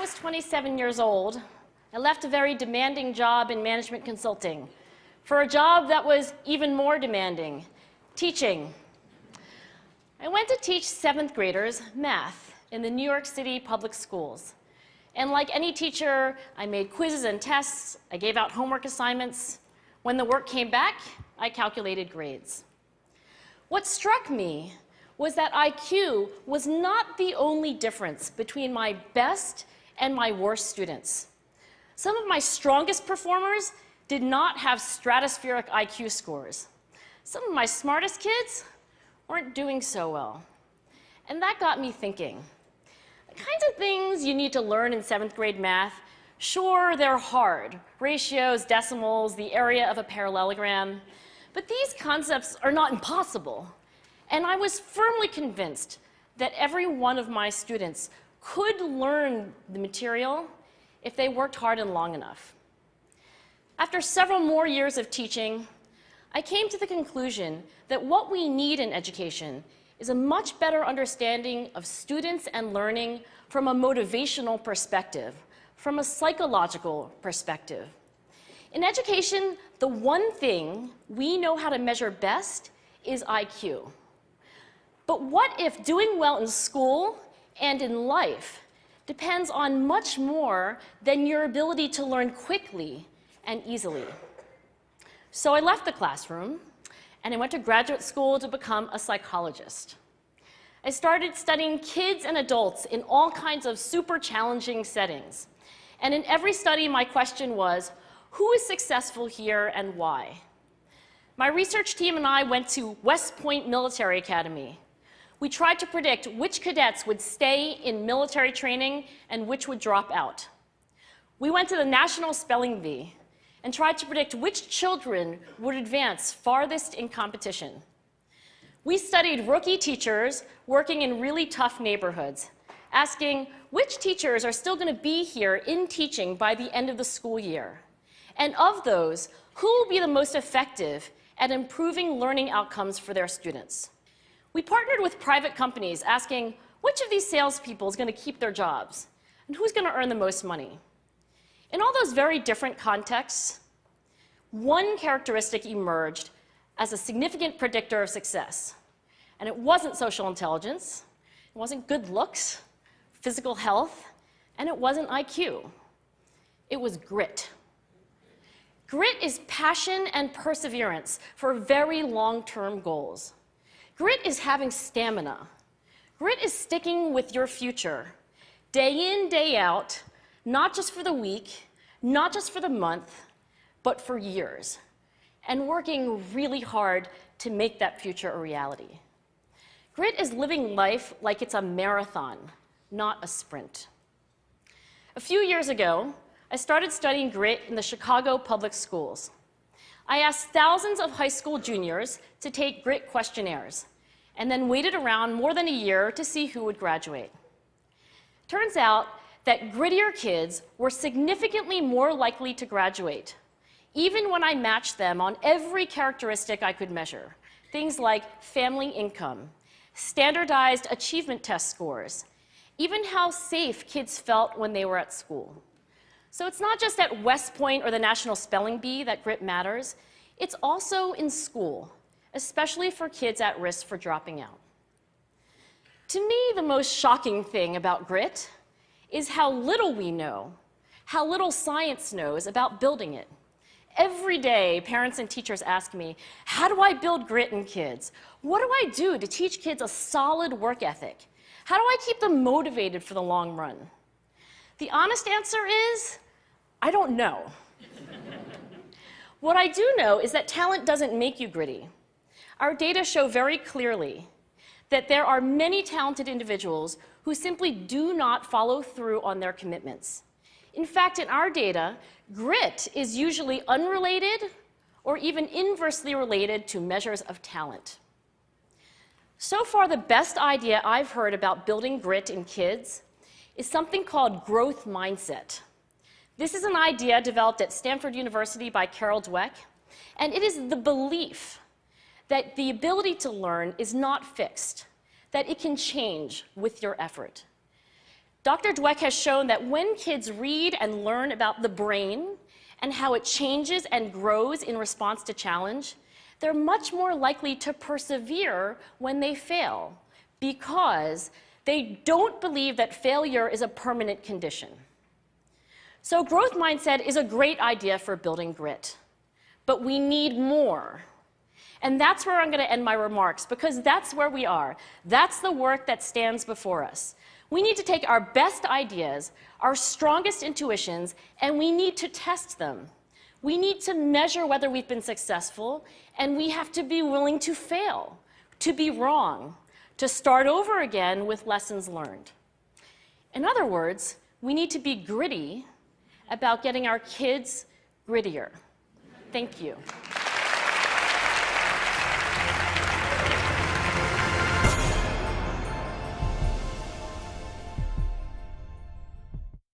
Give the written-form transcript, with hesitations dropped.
was 27 years old, I left a very demanding job in management consulting for a job that was even more demanding, teaching. I went to teach 7th graders math in the New York City public schools. And like any teacher, I made quizzes and tests, I gave out homework assignments. When the work came back, I calculated grades. What struck me was that IQ was not the only difference between my best and my worst students. Some of my strongest performers did not have stratospheric IQ scores. Some of my smartest kids weren't doing so well. And that got me thinking. The kinds of things you need to learn in 7th grade math, sure, they're hard. Ratios, decimals, the area of a parallelogram. But these concepts are not impossible. And I was firmly convinced that every one of my students could learn the material if they worked hard and long enough. After several more years of teaching, I came to the conclusion that what we need in education is a much better understanding of students and learning from a motivational perspective, from a psychological perspective. In education, the one thing we know how to measure best is IQ. But what if doing well in school and in life depends on much more than your ability to learn quickly and easily? So I left the classroom and I went to graduate school to become a psychologist. I started studying kids and adults in all kinds of super challenging settings. And in every study, my question was, who is successful here and why? My research team and I went to West Point Military Academy. We tried to predict which cadets would stay in military training and which would drop out. We went to the National Spelling Bee and tried to predict which children would advance farthest in competition. We studied rookie teachers working in really tough neighborhoods, asking which teachers are still going to be here in teaching by the end of the school year. And of those, who will be the most effective at improving learning outcomes for their students? We partnered with private companies asking which of these salespeople is going to keep their jobs and who's going to earn the most money. In all those very different contexts, one characteristic emerged as a significant predictor of success. And it wasn't social intelligence, it wasn't good looks, physical health, and it wasn't IQ. It was grit. Grit is passion and perseverance for very long-term goals. Grit is having stamina. Grit is sticking with your future, day in, day out, not just for the week, not just for the month, but for years, and working really hard to make that future a reality. Grit is living life like it's a marathon, not a sprint. A few years ago, I started studying grit in the Chicago public schools. I asked thousands of high school juniors to take grit questionnaires, and then waited around more than a year to see who would graduate. Turns out that grittier kids were significantly more likely to graduate, even when I matched them on every characteristic I could measure, things like family income, standardized achievement test scores, even how safe kids felt when they were at school. So it's not just at West Point or the National Spelling Bee that grit matters, it's also in school, especially for kids at risk for dropping out. To me, the most shocking thing about grit is how little we know, how little science knows about building it. Every day, parents and teachers ask me, how do I build grit in kids? What do I do to teach kids a solid work ethic? How do I keep them motivated for the long run? The honest answer is, I don't know. What I do know is that talent doesn't make you gritty. Our data show very clearly that there are many talented individuals who simply do not follow through on their commitments. In fact, in our data, grit is usually unrelated or even inversely related to measures of talent. So far, the best idea I've heard about building grit in kids is something called growth mindset. This is an idea developed at Stanford University by Carol Dweck, and it is the belief that the ability to learn is not fixed, that it can change with your effort. Dr. Dweck has shown that when kids read and learn about the brain and how it changes and grows in response to challenge, they're much more likely to persevere when they fail because they don't believe that failure is a permanent condition. So growth mindset is a great idea for building grit, but we need more. And that's where I'm going to end my remarks, because that's where we are. That's the work that stands before us. We need to take our best ideas, our strongest intuitions, and we need to test them. We need to measure whether we've been successful, and we have to be willing to fail, to be wrong, to start over again with lessons learned. In other words, we need to be gritty about getting our kids grittier. Thank you.